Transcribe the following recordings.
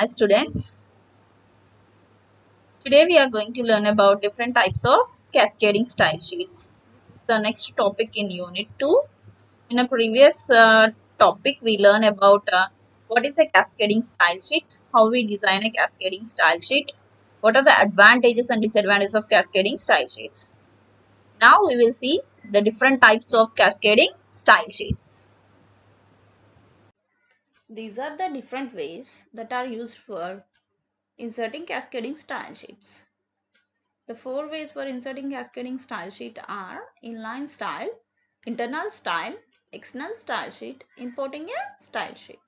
Hi students, today we are going to learn about different types of cascading style sheets. This is the next topic in unit 2. In a previous topic we learned about what is a cascading style sheet, how we design a cascading style sheet, what are the advantages and disadvantages of cascading style sheets. Now we will see the different types of cascading style sheets. These are the different ways that are used for inserting cascading style sheets. The four ways for inserting cascading style sheet are inline style, internal style, external style sheet, importing a style sheet.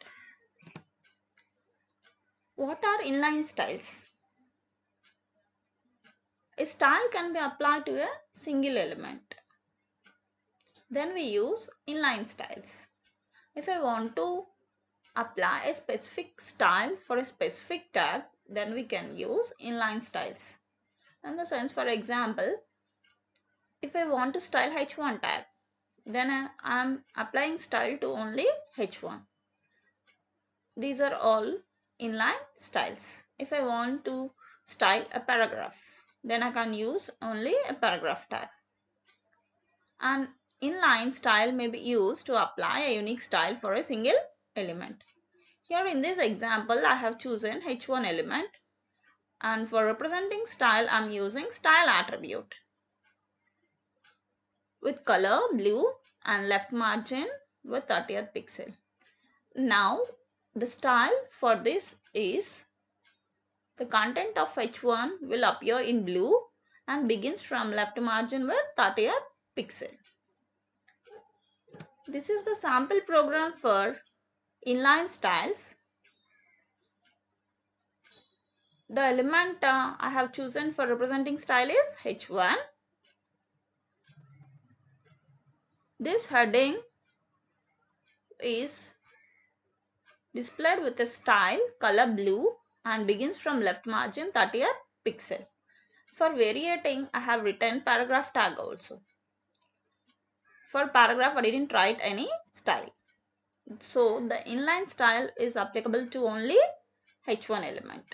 What are inline styles? A style can be applied to a single element. Then we use inline styles. If I want to apply a specific style for a specific tag, then we can use inline styles. In the sense, for example, if I want to style h1 tag, then I am applying style to only h1. These are all inline styles. If I want to style a paragraph, then I can use only a paragraph tag. An inline style may be used to apply a unique style for a single element. Here in this example, I have chosen h1 element, and for representing style, I am using style attribute with color blue and left margin with 30th pixel. Now the style for this is the content of h1 will appear in blue and begins from left margin with 30th pixel. This is the sample program for inline styles. The element I have chosen for representing style is h1. This heading is displayed with a style color blue and begins from left margin 30th pixel. For variating, I have written paragraph tag also. For paragraph, I didn't write any style. So the inline style is applicable to only h1 element.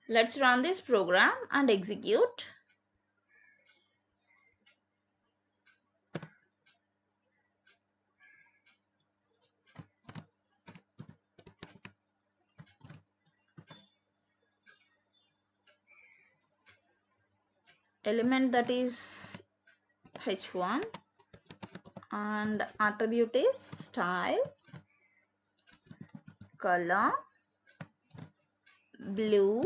Let's run this program and execute. Element that is h1 and the attribute is style, color, blue,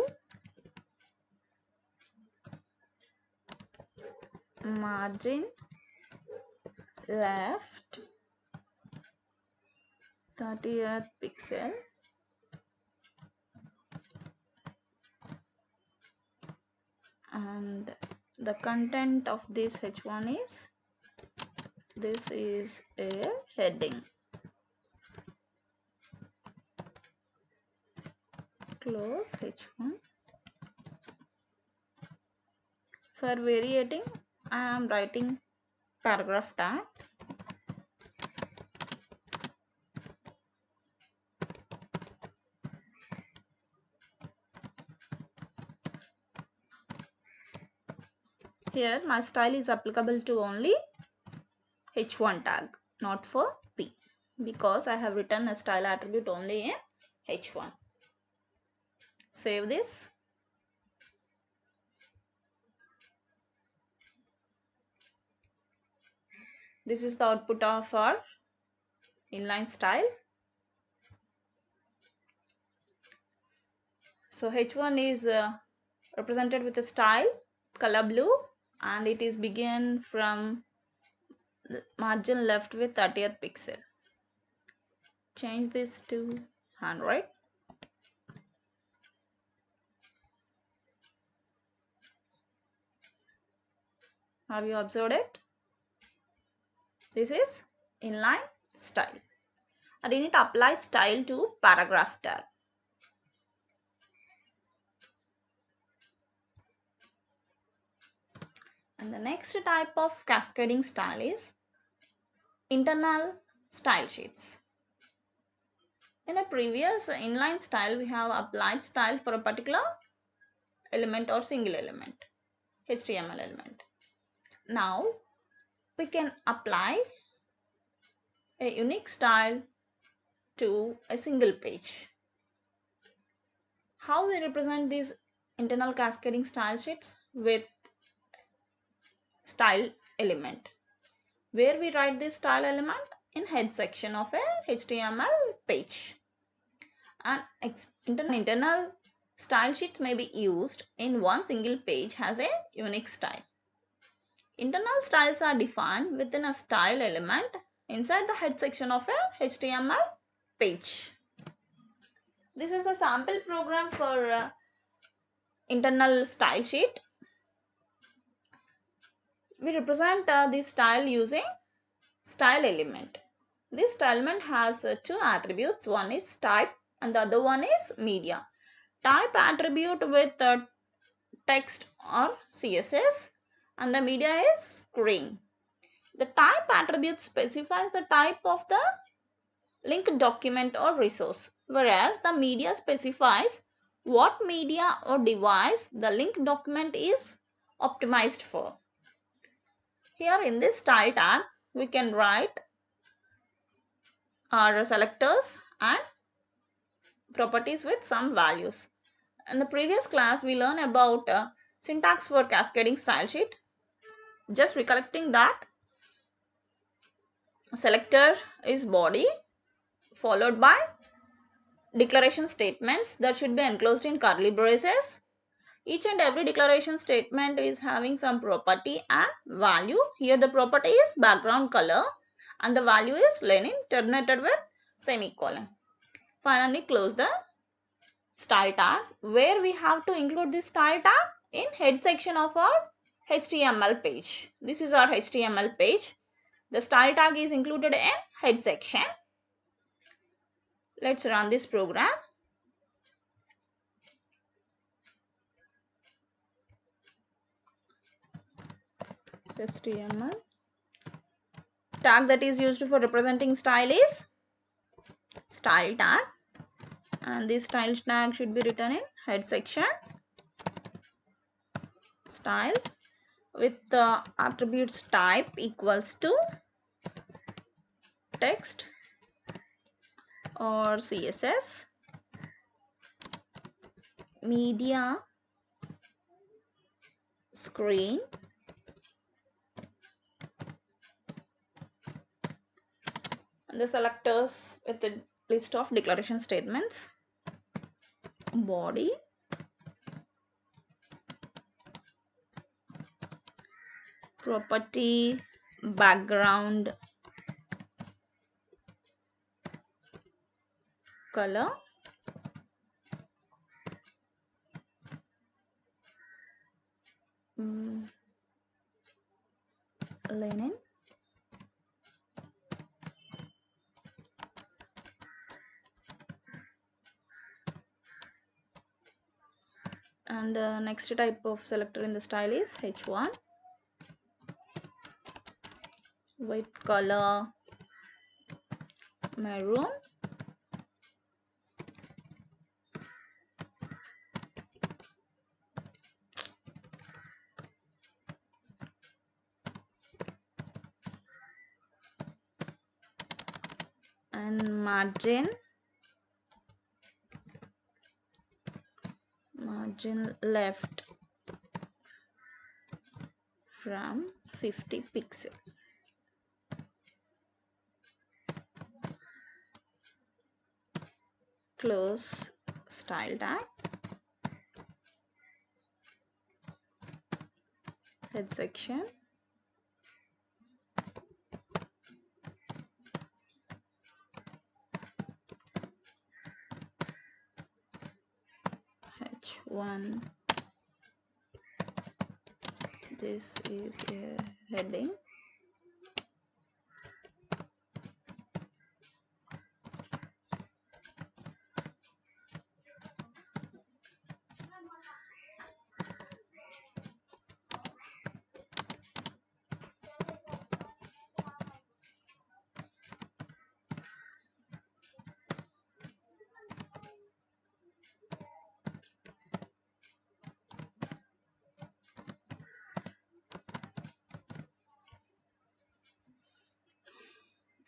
margin, left, 30th pixel, and the content of this h1 is a heading. Close h1. For variating, I am writing paragraph tag. Here my style is applicable to only h1 tag, not for p, because I have written a style attribute only in h1. Save this. This is the output of our inline style. So h1 is represented with a style color blue, and it is begin from margin left with 30th pixel. Change this to 100. Have you observed it? This is inline style. I need to apply style to paragraph tag. And the next type of cascading style is internal style sheets. In a previous inline style, we have applied style for a particular element or single element, HTML element. Now we can apply a unique style to a single page. How we represent these internal cascading style sheets? With style element, where we write this style element in head section of a HTML page. And internal style sheets may be used in one single page as a unique style. Internal styles are defined within a style element inside the head section of a HTML page. This is the sample program for internal style sheet. We represent this style using style element. This style element has two attributes. One is type and the other one is media. Type attribute with text or CSS and the media is screen. The type attribute specifies the type of the link document or resource, whereas the media specifies what media or device the link document is optimized for. Here in this style tag, we can write our selectors and properties with some values. In the previous class, we learned about syntax for cascading style sheet. Just recollecting that selector is body followed by declaration statements that should be enclosed in curly braces. Each and every declaration statement is having some property and value. Here the property is background color and the value is Lenin terminated with semicolon. Finally close the style tag, where we have to include this style tag in head section of our HTML page. This is our HTML page. The style tag is included in head section. Let's run this program. HTML tag that is used for representing style is style tag, and this style tag should be written in head section. Style with the attributes type equals to text or CSS, media screen, and the selectors with the list of declaration statements, body, property, background color, Lenin, and the next type of selector in the style is H1 with color maroon, and margin left from 50 pixel. Close style tag, head section, H1. This is a heading.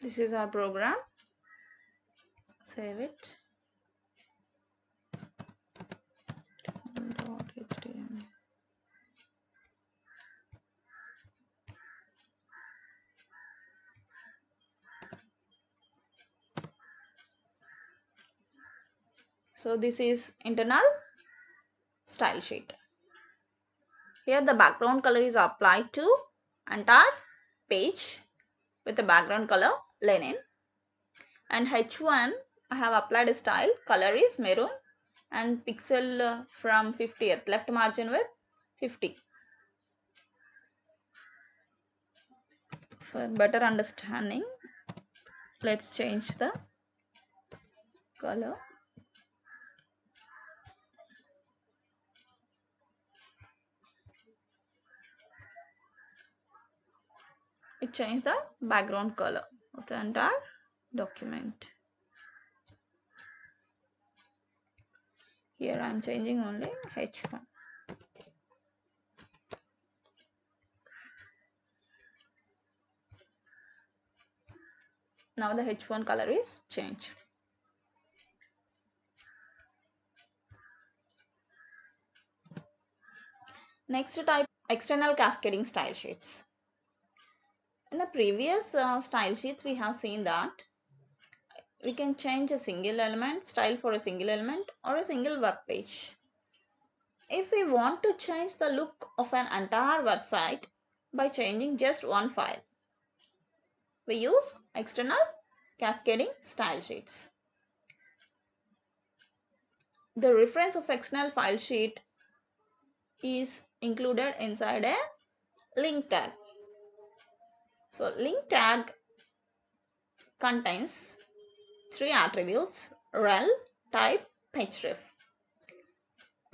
This is our program. Save it. .html. So this is internal style sheet. Here the background color is applied to entire page with the background color linen. And H1 I have applied a style, color is maroon and pixel from 50th, left margin with 50. For better understanding, let's change the color. It changed the background color of the entire document. Here I am changing only H1. Now the H1 color is changed. Next type, external cascading style sheets. In the previous style sheets, we have seen that we can change a single element, style for a single element or a single web page. If we want to change the look of an entire website by changing just one file, we use external cascading style sheets. The reference of external file sheet is included inside a link tag. So link tag contains three attributes: rel, type, href.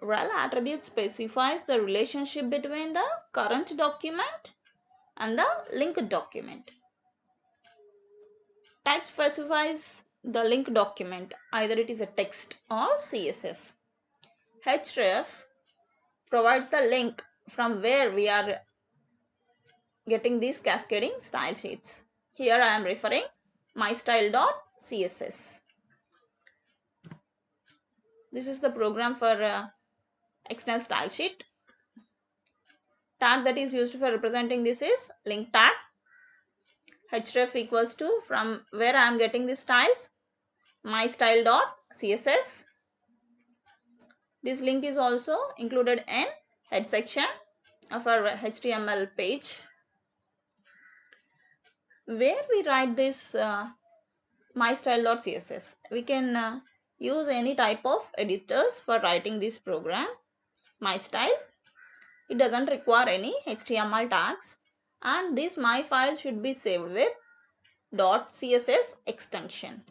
Rel attribute specifies the relationship between the current document and the linked document. Type specifies the linked document, either it is a text or CSS. href provides the link from where we are getting these cascading style sheets. Here I am referring mystyle.css. This is the program for external style sheet. Tag that is used for representing this is link tag. href equals to from where I am getting these styles, mystyle.css. This link is also included in head section of our HTML page, where we write this mystyle.css. We can use any type of editors for writing this program. MyStyle, it doesn't require any HTML tags, and this my file should be saved with .css extension.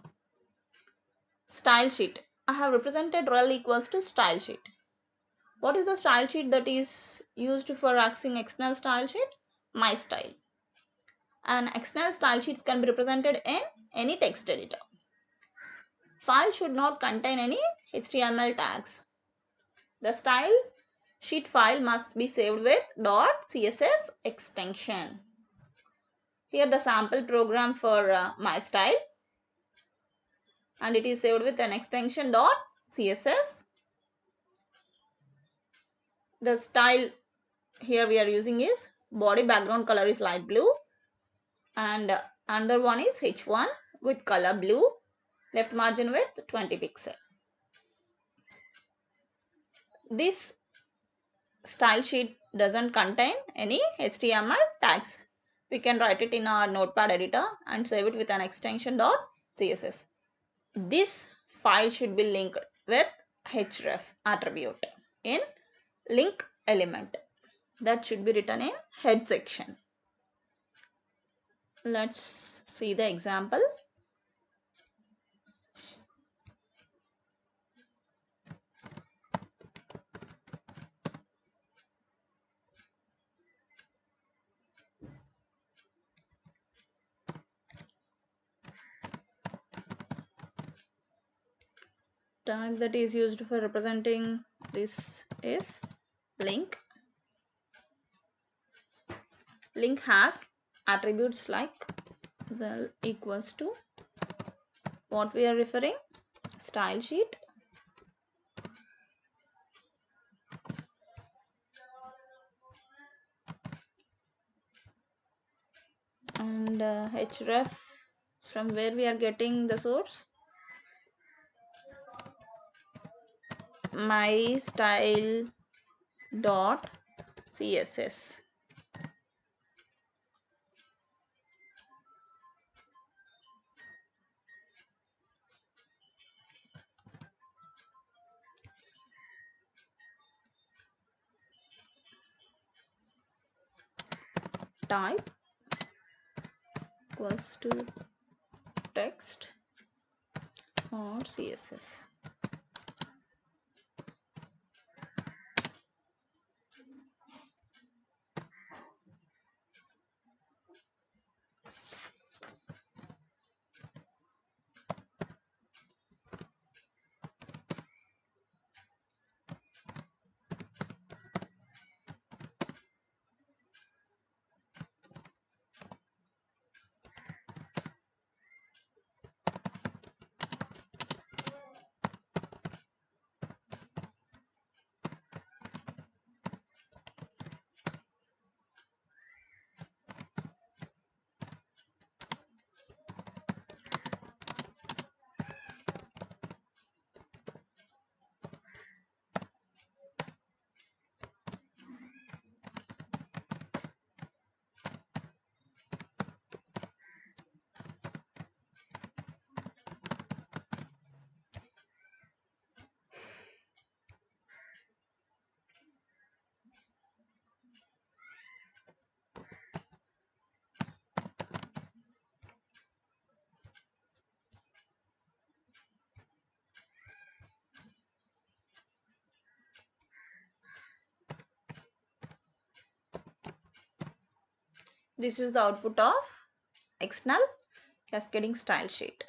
Style sheet, I have represented rel equals to style sheet. What is the style sheet that is used for accessing external style sheet? MyStyle. And external style sheets can be represented in any text editor. File should not contain any HTML tags. The style sheet file must be saved with .css extension. Here the sample program for MyStyle, and it is saved with an extension .css. The style here we are using is body background color is light blue, and another one is H1 with color blue, left margin with 20 pixel. This style sheet doesn't contain any HTML tags. We can write it in our notepad editor and save it with an extension .css. This file should be linked with href attribute in link element. That should be written in head section. Let's see the example. Tag that is used for representing this is link. Link has attributes like well equals to what we are referring, style sheet, and href from where we are getting the source, my style dot css. Type equals to text or css. This is the output of external cascading style sheet.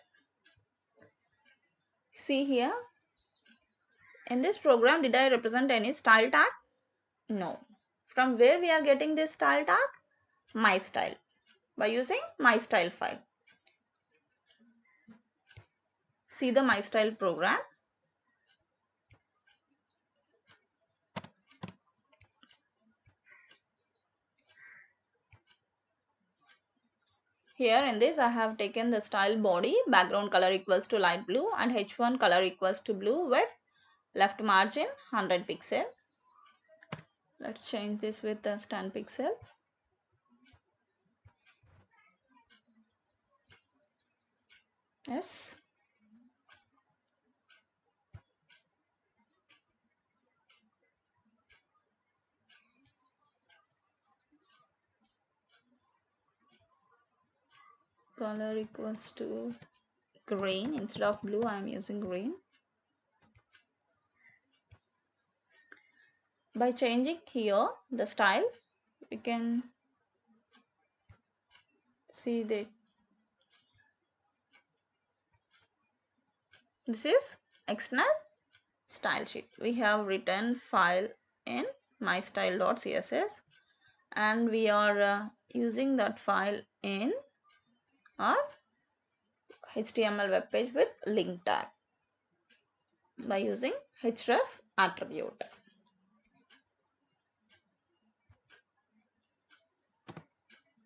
See here, in this program, did I represent any style tag? No. From where we are getting this style tag? My style, by using my style file. See the my style program. Here in this I have taken the style body, background color equals to light blue and h1 color equals to blue with left margin 100 pixel. Let's change this with the 10 pixel. Yes. Color equals to green. Instead of blue I am using green. By changing here the style, we can see that this is external style sheet. We have written file in mystyle.css and we are using that file in our HTML web page with link tag by using href attribute.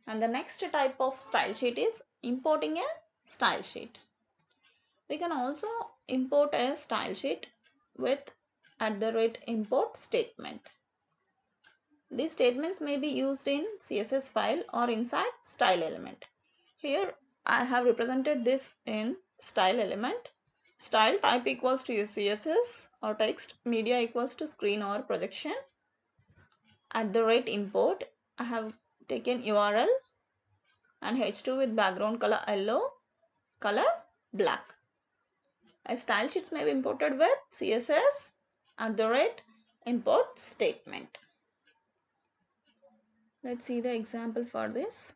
And the next type of style sheet is importing a style sheet. We can also import a style sheet with @import statement. These statements may be used in CSS file or inside style element. Here I have represented this in style element. Style type equals to CSS or text, media equals to screen or projection. @import, I have taken URL and h2 with background color yellow, color black. Style sheets may be imported with CSS @import statement. Let's see the example for this.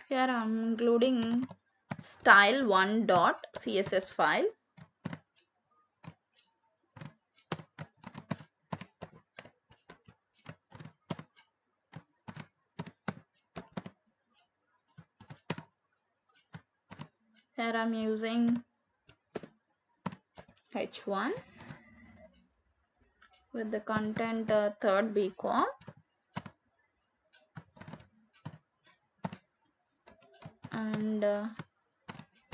Here I am including style1.css file. Here I am using h1 with the content third beacon, and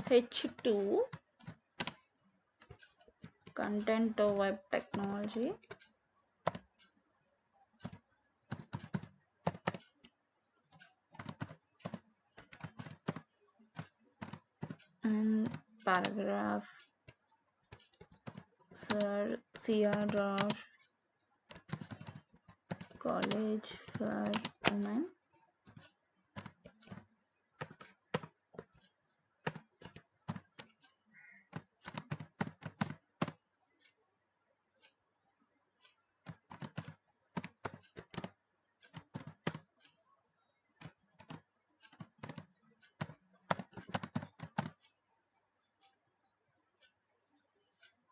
h2 content web technology, and paragraph CR college for women.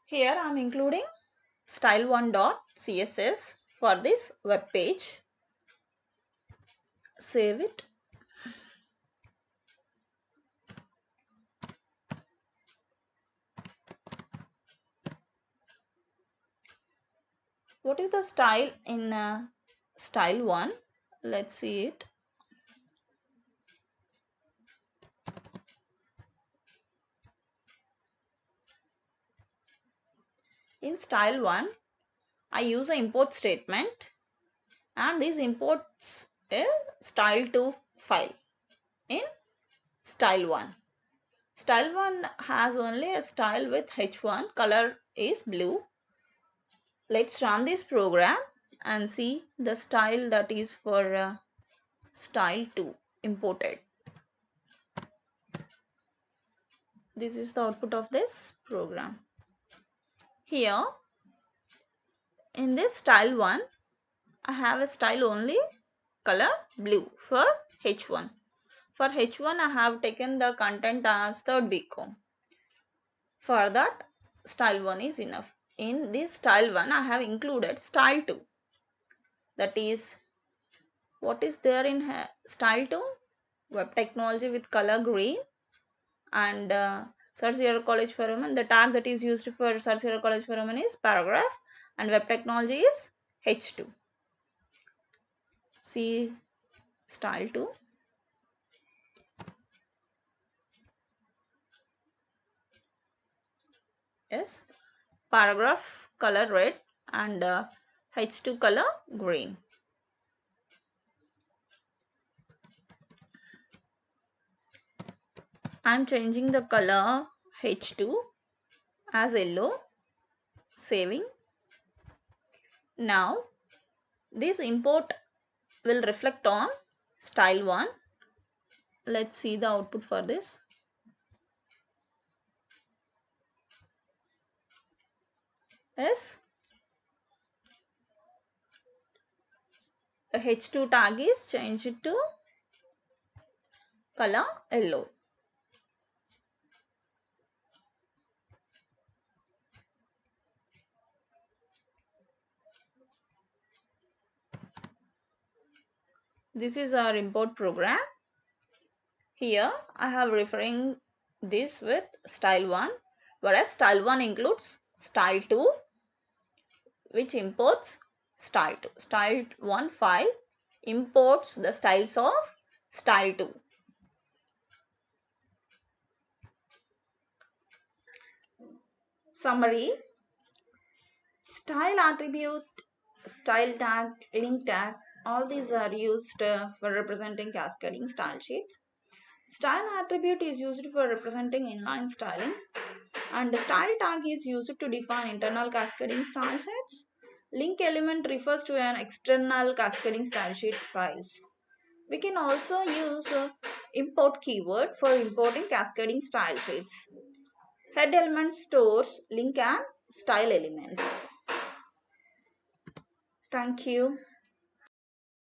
Here I am including style1.css for this web page. Save it. What is the style in style1? Let's see it. In style1, I use an import statement, and this imports a style2 file in style1. Style1 has only a style with h1, color is blue. Let's run this program and see the style that is for style2 imported. This is the output of this program. Here in this style1, I have a style only color blue for h1. For h1, I have taken the content as third beacon. For that, style1 is enough. In this style1, I have included style2. That is, what is there in style2? Web technology with color green, and search your college for women. The tag that is used for search your college for women is paragraph, and web technology is h2. See style2. Yes, paragraph color red and h2 color green. I am changing the color h2 as yellow. Saving. Now this import will reflect on style1. Let's see the output for this. Yes, the h2 tag is changed to color yellow. This is our import program. Here I have referring this with style1, whereas style1 includes style2, which imports style2. Style1 file imports the styles of style2. Summary: style attribute, style tag, link tag, all these are used for representing cascading style sheets. Style attribute is used for representing inline styling, and the style tag is used to define internal cascading style sheets. Link element refers to an external cascading style sheet files. We can also use import keyword for importing cascading style sheets. Head element stores link and style elements. Thank you.